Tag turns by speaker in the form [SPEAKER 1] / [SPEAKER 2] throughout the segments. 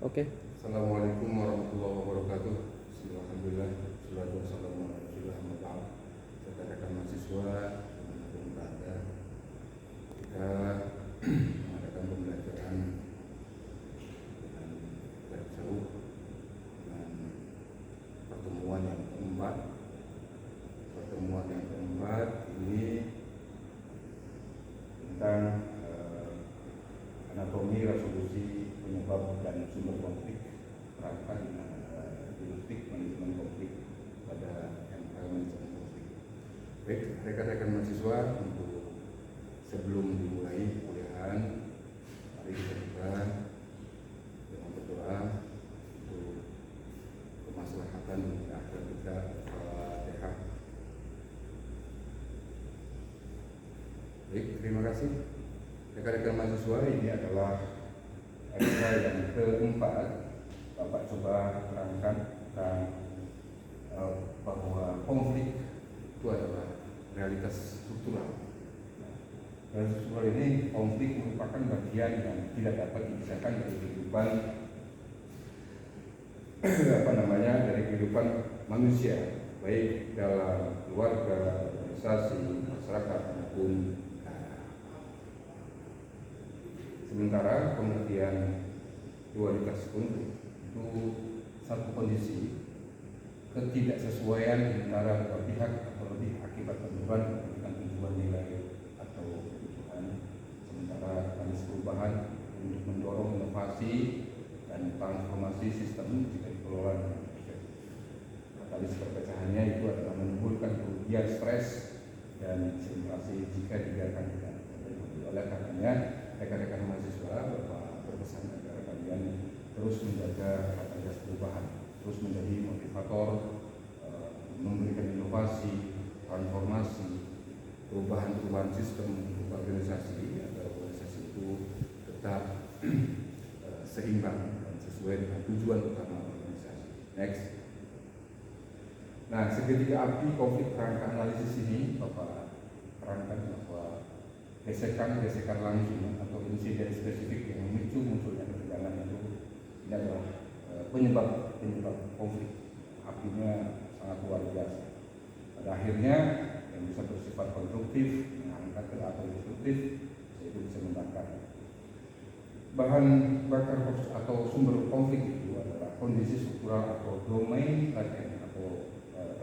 [SPEAKER 1] Oke.
[SPEAKER 2] Assalamualaikum warahmatullahi wabarakatuh. Alhamdulillah, salatu wassalamu ala rasulillah amma ba'd. Rekan-rekan mahasiswa dimanapun berada, kita mengadakan pembelajaran dengan jarak jauh dengan pertemuan yang keempat. Pertemuan yang keempat ini tentang anatomi, resolusi, penyebab dan sumber konflik, kerangka diagnostik manajemen konflik pada MK manajemen konflik. Baik, rekan-rekan mahasiswa, untuk sebelum dimulai kuliahan, mari kita buka dengan berdoa untuk kemaslahatan dunia akhirat kita. Al-Fatihah. Baik, terima kasih. Rekan-rekan mahasiswa, ini adalah MK yang keempat. Bapak coba terangkan tentang bahwa konflik itu adalah realitas struktural. Realitas struktural ini, konflik merupakan bagian yang tidak dapat dipisahkan dari kehidupan dari kehidupan manusia, baik dalam keluarga, organisasi, masyarakat maupun. Sementara pengertian dualitas konflik itu satu kondisi ketidaksesuaian antara dua pihak atau lebih akibat benturan dengan tujuan nilai atau kebutuhan. Sementara kondisi perubahan untuk mendorong inovasi dan transformasi sistem jika dikelola dengan efektif. Katalis perpecahannya itu adalah menimbulkan kerugian, stres dan disintegrasi jika dibiarkan tidak. Oleh karenanya, rekan-rekan mahasiswa, Bapak berpesan agar kalian terus menjaga katalitas perubahan, terus menjadi motivator, memberikan inovasi, transformasi, perubahan sistem untuk organisasi agar organisasi itu tetap seimbang dan sesuai dengan tujuan utama organisasi. Next. Nah, segitiga api konflik kerangka analisis ini Bapak terangkan bahwa gesekan langsung atau insiden spesifik yang memicu munculnya ketegangan itu adalah penyebab konflik. Apinya sangat luar biasa. Pada akhirnya yang bisa bersifat konstruktif, mengangkat atau destruktif, itu bisa membakar. Bahan bakar atau sumber konflik itu adalah kondisi struktural atau domain laten atau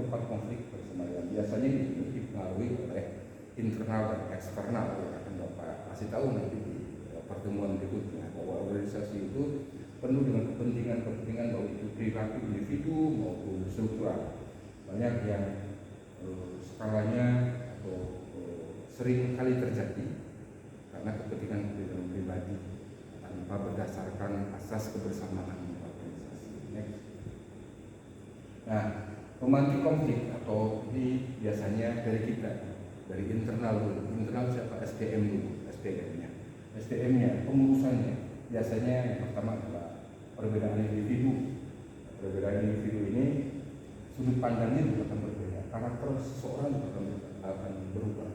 [SPEAKER 2] tempat konflik bersemayam. Biasanya dipengaruhi oleh internal dan eksternal, yang akan Bapak kasih tahu nanti di pertemuan berikutnya, bahwa organisasi itu penuh dengan kepentingan baik itu perilaku individu maupun struktural. Banyak yang skalanya atau sering kali terjadi karena kepentingan pribadi tanpa berdasarkan asas kebersamaan organisasi. Next. Nah, pemantik konflik atau ini biasanya dari kita, dari internal siapa? SDM-nya, pengurusannya. Biasanya yang pertama adalah perbedaan individu. Perbedaan individu ini sudut pandangnya juga akan berbeda. Karakter seseorang juga akan berubah.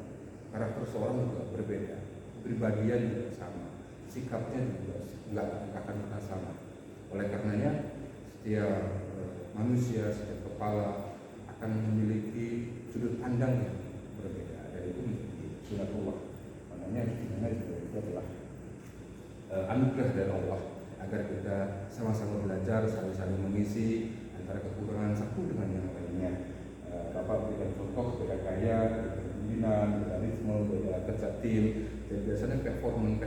[SPEAKER 2] Karakter seseorang juga berbeda. Kepribadian juga sama. Sikapnya juga nggak akan sama. Oleh karenanya setiap manusia, setiap kepala akan memiliki sudut pandang yang berbeda. Dan itu menjadi sunatullah. Makanya juga itu adalah anugerah dari Allah agar kita sama-sama belajar, saling mengisi antara kekurangan satu dengan yang lainnya. Bapak berikan contoh beda gaya, beda kepemimpinan, beda ritme, beda kerja tim, dan biasanya performance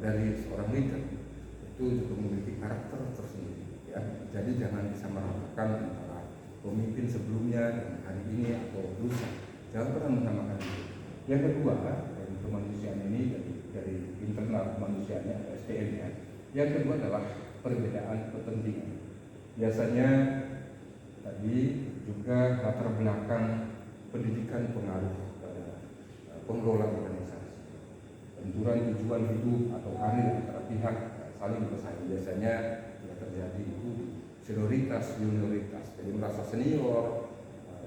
[SPEAKER 2] dari seorang leader itu juga memiliki karakter tersendiri. Ya. Jadi jangan disamaratakan antara pemimpin sebelumnya dan hari ini atau lusa. Jangan pernah menamakan itu. Yang kedua, dari kemanusiaan ini dari internal kemanusiaannya, SDM-nya. Yang kedua adalah perbedaan kepentingan. Biasanya tadi juga latar belakang pendidikan pengaruh pada pengelola organisasi. Benturan tujuan hidup atau karir antara pihak saling bersaing. Biasanya tidak terjadi itu senioritas, junioritas. Jadi merasa senior,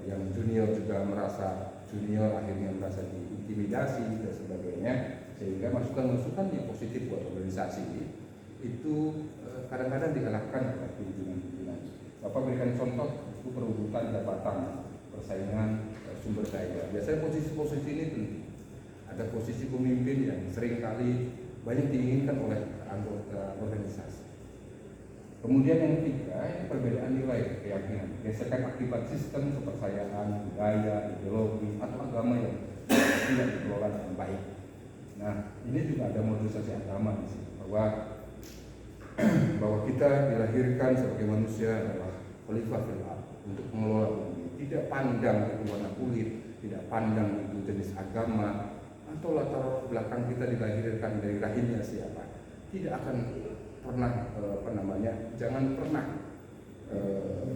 [SPEAKER 2] yang junior juga merasa junior, akhirnya merasa diintimidasi dan sebagainya, sehingga masukan-masukan yang positif buat organisasi itu kadang-kadang dikalahkan oleh pimpinan-pimpinan. Bapak berikan contoh itu perebutan jabatan, persaingan sumber daya. Biasanya posisi-posisi ini penting. Ada posisi pemimpin yang seringkali banyak diinginkan oleh anggota organisasi. Kemudian yang ketiga, perbedaan nilai, keyakinan, gesekan akibat sistem kepercayaan, budaya, ideologi, atau agama yang tidak dikelola dengan baik. Nah, ini juga ada modernisasi agama di sini, bahwa kita dilahirkan sebagai manusia adalah khalifah fil ardh untuk mengelola bumi. Tidak pandang itu warna kulit, tidak pandang itu jenis agama, atau latar belakang kita dilahirkan dari rahimnya siapa. Tidak akan pernah jangan pernah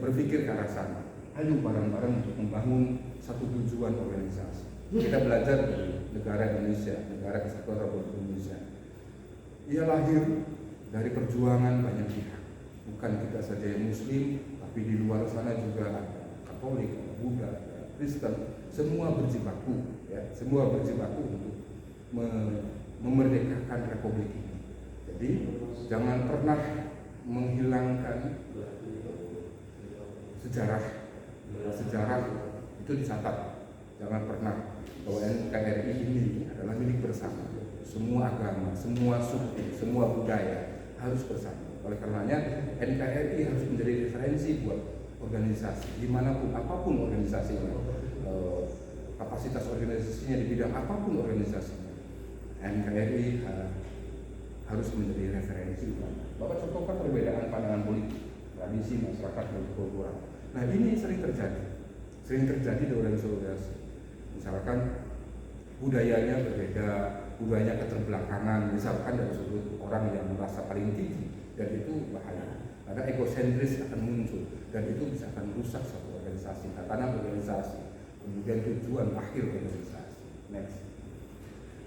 [SPEAKER 2] berpikir ke arah sana. Ayo bareng-bareng untuk membangun satu tujuan organisasi. Kita belajar dari negara Indonesia, negara Kesatuan Republik Indonesia. Ia lahir dari perjuangan banyak pihak. Bukan kita saja yang Muslim, tapi di luar sana juga ada Katolik, ada Buddha, ada Kristen. Semua berjibaku, ya, semua berjibaku untuk memerdekakan Republik ini. Jadi jangan pernah menghilangkan sejarah itu dicatat. Jangan pernah bahwa NKRI ini adalah milik bersama. Semua agama, semua suku, semua budaya harus bersama. Oleh karenanya NKRI harus menjadi referensi buat organisasi dimanapun, apapun organisasinya, kapasitas organisasinya di bidang apapun organisasinya. NKRI harus menjadi referensi. Bapak contohkan perbedaan pandangan politik, tradisi masyarakat dan kultural. Nah ini sering terjadi di organisasi. Misalkan budayanya berbeda, budayanya keterbelakangan, misalkan dari sudut orang yang merasa paling tinggi, dan itu bahaya. Karena egosentris akan muncul dan itu bisa akan merusak suatu organisasi, tatanan organisasi, kemudian tujuan akhir organisasi. Next.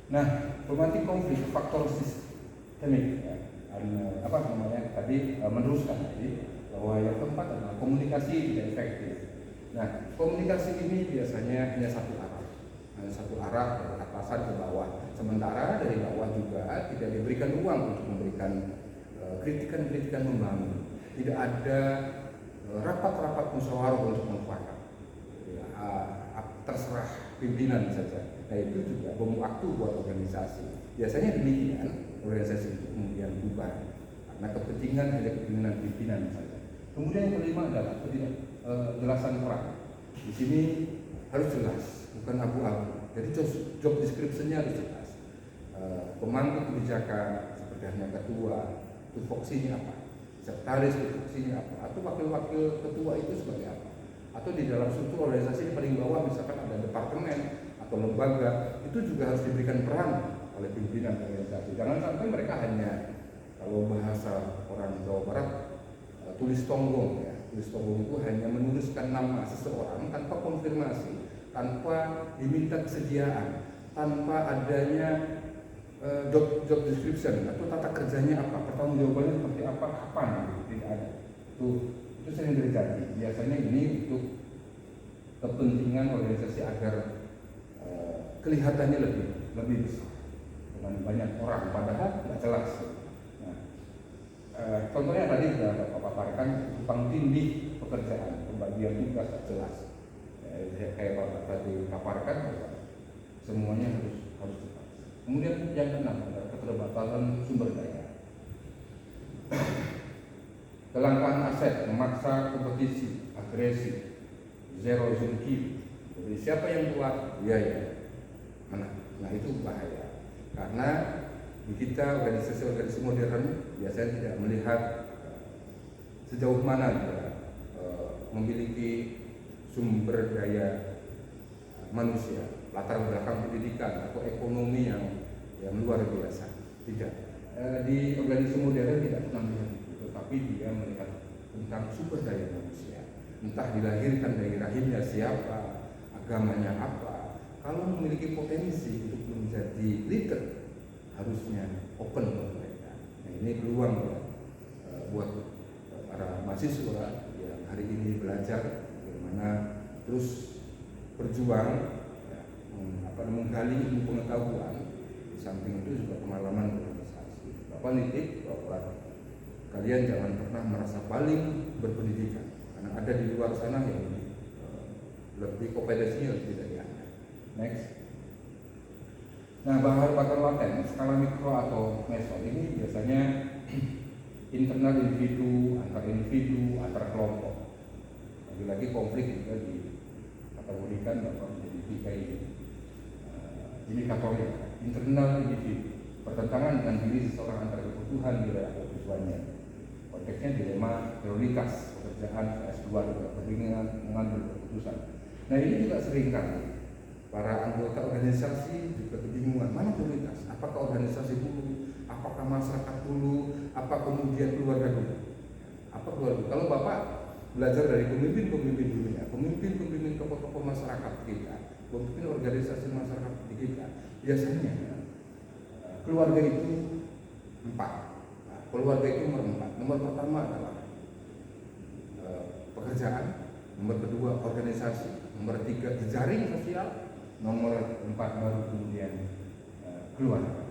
[SPEAKER 2] Nah, pemantik konflik, faktor sistemik, ya, meneruskan tadi bahwa yang keempat adalah komunikasi tidak efektif. Nah, komunikasi ini biasanya hanya satu arah dari atasan ke bawah. Sementara dari bawah juga tidak diberikan ruang untuk memberikan kritikan-kritikan membangun. Tidak ada rapat-rapat musyawarah untuk mufakat. Terserah pimpinan saja. Nah itu juga bom waktu buat organisasi. Biasanya demikian organisasi itu kemudian bubar karena kepentingan hanya kepentingan pimpinan saja. Kemudian yang kelima adalah ketidakjelasan peran. Di sini harus jelas, bukan abu-abu. Jadi job description-nya harus jelas. Pemangku kebijakan seperti hanya ketua, itu fungsinya apa? Sekretaris itu fungsinya apa? Atau wakil-wakil ketua itu sebagai apa? Atau di dalam struktur organisasi di paling bawah misalkan ada departemen atau lembaga, itu juga harus diberikan peran oleh pimpinan organisasi. Jangan sampai mereka hanya, kalau bahasa orang Jawa Barat, tulis tonggong, ya. Tulis tonggong itu hanya menuliskan nama seseorang tanpa konfirmasi, tanpa diminta kesediaan, tanpa adanya job description atau tata kerjanya apa, pertanggungjawabannya seperti apa, kapan, tidak ada. Itu sering terjadi. Biasanya ini untuk kepentingan organisasi agar kelihatannya lebih besar dengan banyak orang, padahal tidak jelas. Nah, contohnya tadi sudah Bapak paparkan, tumpang tindih pekerjaan, pembagian tugas tidak jelas. Kayak Bapak tadi paparkan, semuanya harus jelas. Kemudian yang keenam adalah keterbatasan sumber daya. Kelangkaan aset, memaksa kompetisi, agresi, zero sum key. Jadi siapa yang kuat, dia nah itu bahaya. Karena di kita organisasi modern biasanya tidak melihat sejauh mana dia memiliki sumber daya manusia, latar belakang pendidikan atau ekonomi yang luar biasa. Tidak. Di organisasi modern tidak pernah melihat itu, tetapi dia melihat tentang sumber daya manusia. Entah dilahirkan dari rahimnya siapa, agamanya apa. Kalau memiliki potensi untuk menjadi leader, harusnya open buat mereka. Nah, ini peluang buat para mahasiswa yang hari ini belajar bagaimana terus berjuang, menggali ilmu pengetahuan. Di samping itu juga pengalaman organisasi. Bapak kualitatif bahwa kalian jangan pernah merasa paling berpendidikan, karena ada di luar sana yang lebih kompetensinya lebih dari Anda. Next. Nah, bahan bakar laten skala mikro atau meso ini biasanya internal individu, antar kelompok. Lagi-lagi konflik juga dikategorikan menjadi 3 ini. Indikatornya internal individu, pertentangan dengan diri seseorang antara kebutuhan, nilai atau tujuannya. Konteksnya dilema prioritas, pekerjaan, keluarga, kebingungan mengambil keputusan. Nah, ini juga sering kali para anggota organisasi juga kebingungan mana prioritas, apakah organisasi dulu, apakah masyarakat dulu, apa kemudian keluarga dulu. Apa keluarga? Kalau Bapak belajar dari pemimpin-pemimpin dunia, pemimpin-pemimpin tokoh-tokoh masyarakat kita, pemimpin organisasi masyarakat kita, biasanya keluarga itu 4. Keluarga itu nomor 4. Nomor pertama adalah pekerjaan, nomor kedua organisasi, nomor 3 jejaring sosial, nomor 4 baru kemudian keluarga.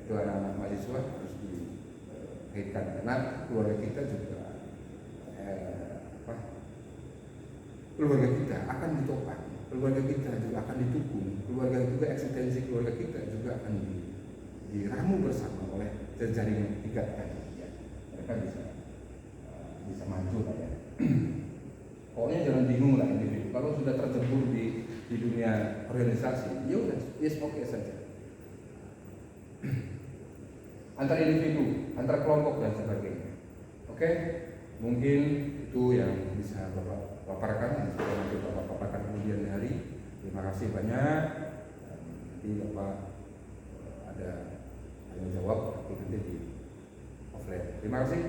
[SPEAKER 2] Itu anak-anak mahasiswa harus dikaitkan karena keluarga kita juga keluarga kita akan ditopang, keluarga kita juga akan didukung, keluarga juga eksistensi keluarga kita juga akan diramu bersama oleh jejaring 3 tadi ya. Mereka bisa maju lah ya. Pokoknya jangan bingung lah individu. Kalau sudah tercebur di dunia organisasi, ya udah, yes oke saja. Antar individu, antar kelompok dan sebagainya. Oke, mungkin itu yang bisa Bapak paparkan, nanti Bapak paparkan kemudian hari. Terima kasih banyak. Nanti Bapak ada tanya jawab atau nanti di offline. Terima kasih.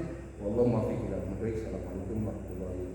[SPEAKER 2] Wallahualam. Assalamualaikum warahmatullahi wabarakatuh.